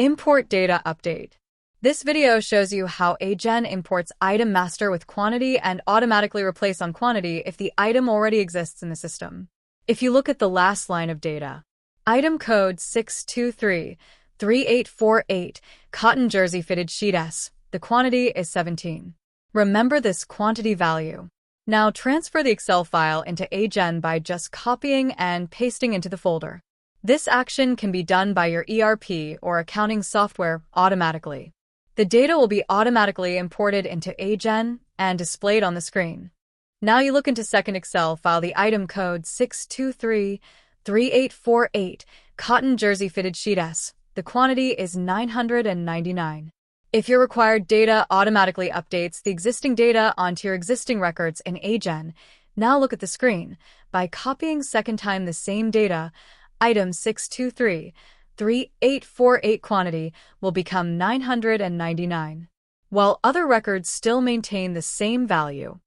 Import data update. This video shows you how AGen imports item master with quantity and automatically replace on quantity if the item already exists in the system. If you look at the last line of data, item code 6233848, cotton jersey fitted sheet S, the quantity is 17. Remember this quantity value. Now transfer the Excel file into AGen by just copying and pasting into the folder. This action can be done by your ERP or accounting software automatically. The data will be automatically imported into AGen and displayed on the screen. Now you look into second Excel file the item code 6233848, cotton jersey fitted sheet S. The quantity is 999. If your required data automatically updates the existing data onto your existing records in AGen, now look at the screen. By copying second time the same data, item 6233848 quantity will become 999, while other records still maintain the same value.